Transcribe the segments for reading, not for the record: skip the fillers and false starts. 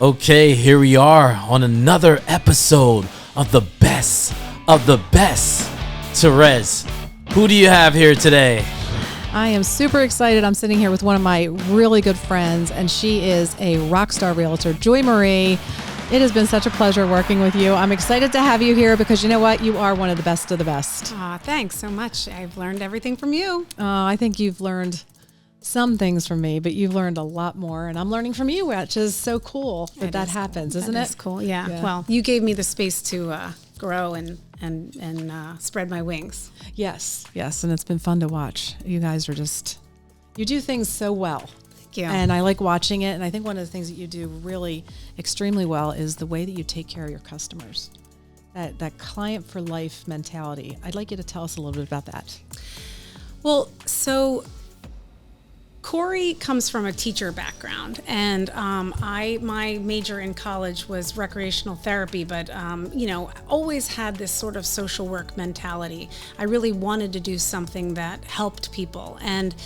Okay, here we are on another episode of the best of the best. Therese, who do you have here today? I am super excited. I'm sitting here with one of my really good friends, and she is a rock star realtor, Joymarie. It has been such a pleasure working with you. I'm excited to have you here because you know what? You are one of the best of the best. Thanks so much. I've learned everything from you. I think you've learned some things from me, but you've learned a lot more, and I'm learning from you, which is so cool that happens, isn't it? It's cool, yeah. Well, you gave me the space to grow and spread my wings. Yes, and it's been fun to watch. You guys are you do things so well. Thank you. And I like watching it, and I think one of the things that you do really extremely well is the way that you take care of your customers. That client for life mentality. I'd like you to tell us a little bit about that. Well, so Cory comes from a teacher background, and my major in college was recreational therapy, but always had this sort of social work mentality. I really wanted to do something that helped people, and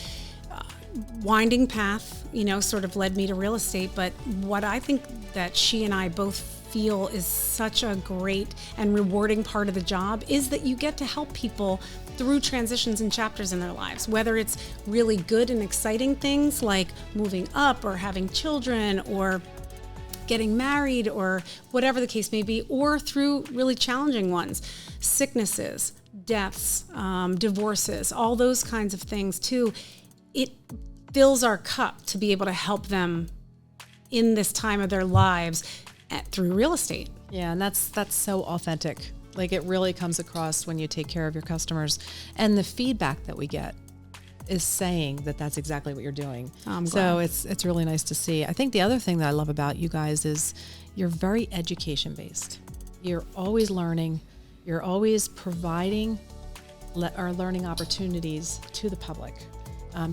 winding path, sort of led me to real estate. But what I think that she and I both feel is such a great and rewarding part of the job is that you get to help people through transitions and chapters in their lives, whether it's really good and exciting things like moving up or having children or getting married or whatever the case may be, or through really challenging ones, sicknesses, deaths, divorces, all those kinds of things too. It fills our cup to be able to help them in this time of their lives through real estate. Yeah, and that's so authentic. Like, it really comes across when you take care of your customers, and the feedback that we get is saying that that's exactly what you're doing. So it's really nice to see. I think the other thing that I love about you guys is you're very education based. You're always learning. You're always providing or learning opportunities to the public.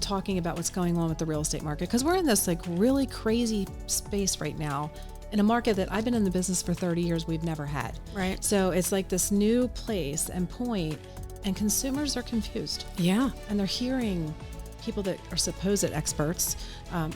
Talking about what's going on with the real estate market, because we're in this really crazy space right now. In a market that I've been in the business for 30 years, we've never had. Right. So it's like this new place and point, and consumers are confused. Yeah. And they're hearing people that are supposed experts,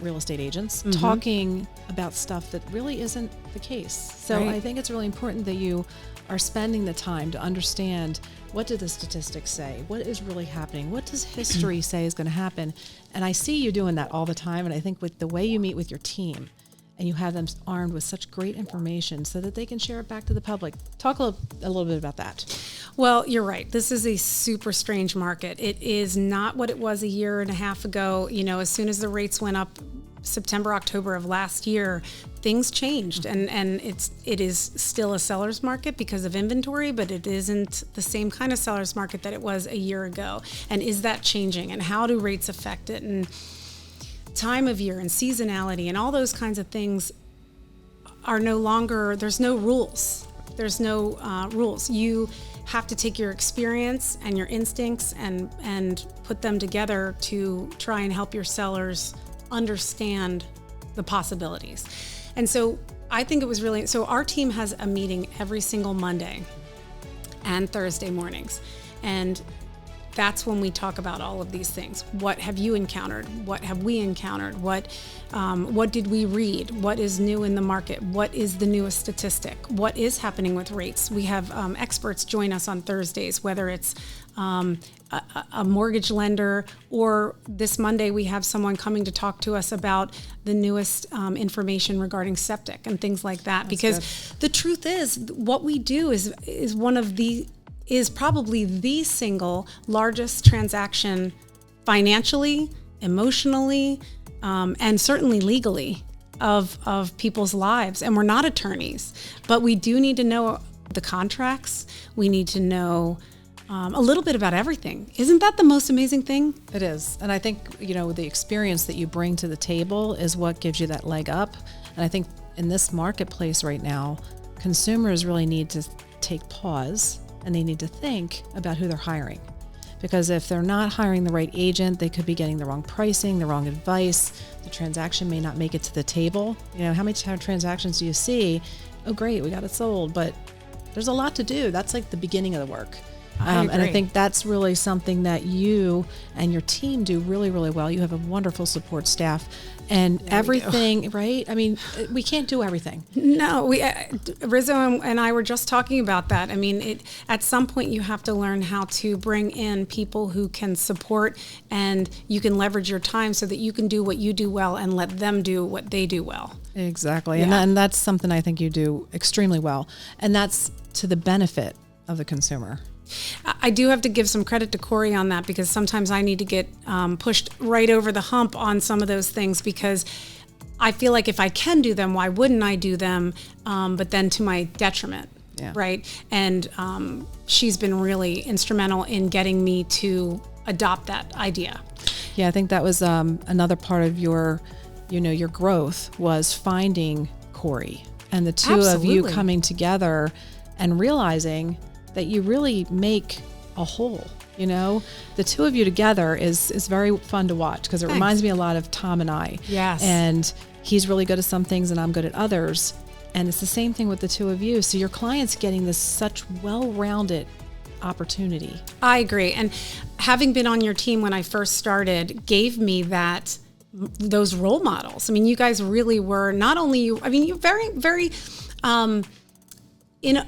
real estate agents, talking about stuff that really isn't the case. So Right. I think it's really important that you are spending the time to understand, what do the statistics say? What is really happening? What does history say is going to happen? And I see you doing that all the time. And I think with the way you meet with your team, and you have them armed with such great information so that they can share it back to the public. Talk a little bit about that. Well, you're right. This is a super strange market. It is not what it was a year and a half ago. As soon as the rates went up September, October of last year, things changed. And it is still a seller's market because of inventory, but it isn't the same kind of seller's market that it was a year ago. And is that changing? And how do rates affect it? And time of year and seasonality and all those kinds of things are no longer, there's no rules. There's no rules. You have to take your experience and your instincts and put them together to try and help your sellers understand the possibilities. And so I think it was really, so our team has a meeting every single Monday and Thursday mornings. And that's when we talk about all of these things. What have you encountered? What have we encountered? What did we read? What is new in the market? What is the newest statistic? What is happening with rates? We have experts join us on Thursdays, whether it's a mortgage lender, or this Monday we have someone coming to talk to us about the newest information regarding septic and things like that. That's because good. The truth is, what we do is probably the single largest transaction financially, emotionally, and certainly legally of people's lives. And we're not attorneys, but we do need to know the contracts. We need to know a little bit about everything. Isn't that the most amazing thing? It is. And I think, the experience that you bring to the table is what gives you that leg up. And I think in this marketplace right now, consumers really need to take pause, and they need to think about who they're hiring. Because if they're not hiring the right agent, they could be getting the wrong pricing, the wrong advice. The transaction may not make it to the table. How many transactions do you see? Oh, great, we got it sold. But there's a lot to do. That's like the beginning of the work. And I think that's really something that you and your team do really, really well. You have a wonderful support staff and everything, right? I mean, we can't do everything. No, Rizzo and I were just talking about that. I mean, at some point you have to learn how to bring in people who can support, and you can leverage your time so that you can do what you do well and let them do what they do well. Exactly. Yeah. And that's something I think you do extremely well. And that's to the benefit of the consumer. I do have to give some credit to Cory on that, because sometimes I need to get pushed right over the hump on some of those things, because I feel like if I can do them, why wouldn't I do them? But then to my detriment, right? And she's been really instrumental in getting me to adopt that idea. Yeah, I think that was another part of your growth, was finding Cory and the two of you coming together and realizing that you really make a whole. The two of you together is very fun to watch, because it reminds me a lot of Tom and I. Yes. And he's really good at some things and I'm good at others. And it's the same thing with the two of you. So your client's getting this such well-rounded opportunity. I agree. And having been on your team when I first started gave me those role models. I mean, you guys really were not only you're very, very,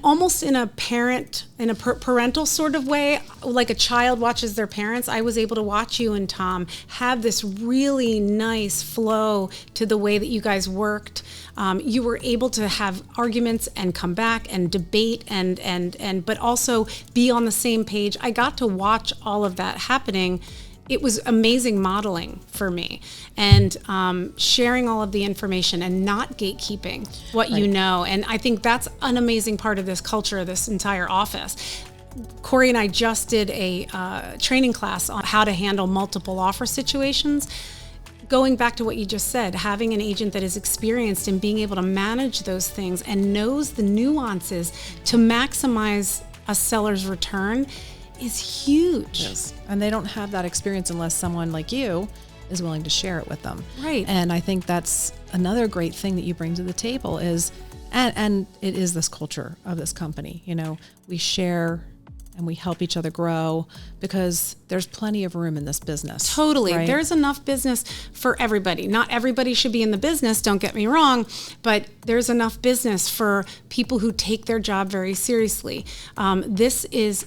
almost in a parental sort of way, like a child watches their parents. I was able to watch you and Tom have this really nice flow to the way that you guys worked. You were able to have arguments and come back and debate and but also be on the same page. I got to watch all of that happening. It was amazing modeling for me, and sharing all of the information and not gatekeeping what you know. And I think that's an amazing part of this culture, this entire office. Cory and I just did a training class on how to handle multiple offer situations. Going back to what you just said, having an agent that is experienced in being able to manage those things and knows the nuances to maximize a seller's return is huge. Yes. And they don't have that experience unless someone like you is willing to share it with them. Right. And I think that's another great thing that you bring to the table is, and it is this culture of this company. We share and we help each other grow, because there's plenty of room in this business. Totally. Right? There's enough business for everybody. Not everybody should be in the business, don't get me wrong, but there's enough business for people who take their job very seriously. This is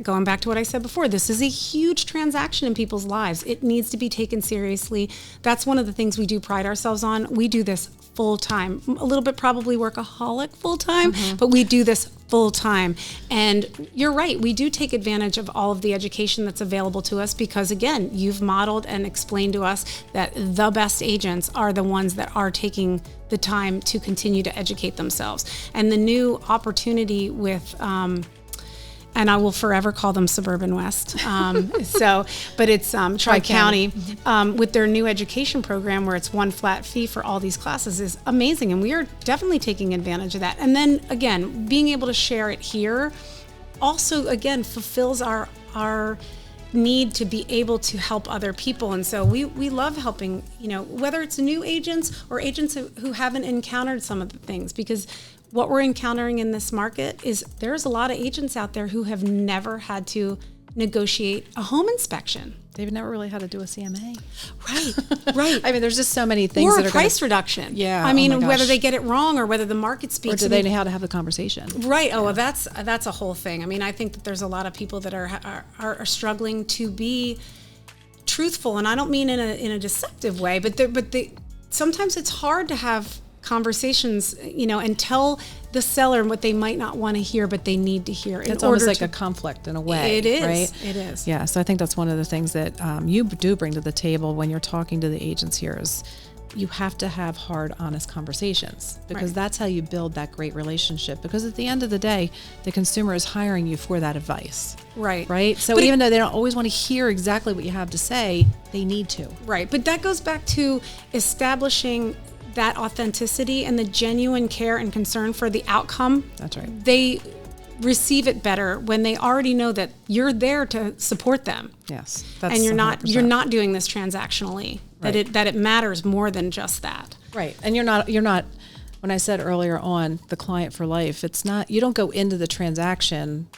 going back to what I said before, this is a huge transaction in people's lives. It needs to be taken seriously. That's one of the things we do pride ourselves on. We do this full time, a little bit probably workaholic full time, but we do this full time. And you're right, we do take advantage of all of the education that's available to us, because again, you've modeled and explained to us that the best agents are the ones that are taking the time to continue to educate themselves. And the new opportunity with and I will forever call them Suburban West. But it's Tri-County with their new education program, where it's one flat fee for all these classes, is amazing. And we are definitely taking advantage of that. And then again, being able to share it here also, again, fulfills our need to be able to help other people. And so we love helping, whether it's new agents or agents who haven't encountered some of the things, because what we're encountering in this market is there's a lot of agents out there who have never had to negotiate a home inspection. They've never really had to do a CMA. Right. I mean, there's just so many things. Or a price reduction. Yeah. I mean, whether they get it wrong or whether the market speaks. Or do they know how to have the conversation? Right. Oh, well, that's a whole thing. I mean, I think that there's a lot of people that are struggling to be truthful, and I don't mean in a deceptive way, but sometimes it's hard to have conversations, and tell the seller what they might not want to hear, but they need to hear. It's almost like a conflict in a way. It is. Right? It is. Yeah. So I think that's one of the things that you do bring to the table when you're talking to the agents here is you have to have hard, honest conversations, because that's how you build that great relationship. Because at the end of the day, the consumer is hiring you for that advice. Right. So even though they don't always want to hear exactly what you have to say, they need to. Right. But that goes back to establishing that authenticity and the genuine care and concern for the outcome. That's right. They receive it better when they already know that you're there to support them. Yes. And you're not doing this transactionally. Right. That it matters more than just that. Right. And you're not when I said earlier on the client for life, it's not, you don't go into the transaction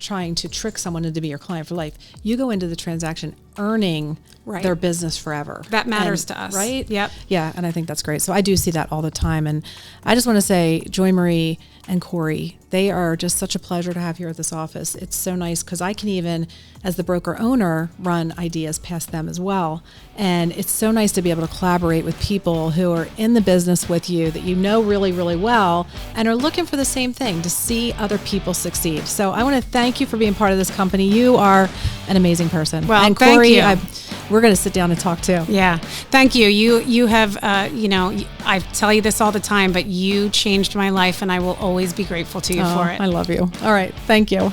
trying to trick someone into be your client for life. You go into the transaction earning their business forever. That matters to us. Right? Yep. Yeah, and I think that's great. So I do see that all the time. And I just want to say, Joymarie and Cory, they are just such a pleasure to have here at this office. It's so nice because I can even, as the broker owner, run ideas past them as well. And it's so nice to be able to collaborate with people who are in the business with you that you know really, really well and are looking for the same thing, to see other people succeed. So I want to thank you for being part of this company. You are an amazing person. Well, and Cory, thank you. We're going to sit down and talk too. Yeah. Thank you. You have, I tell you this all the time, but you changed my life and I will always be grateful to you for it. I love you. All right. Thank you.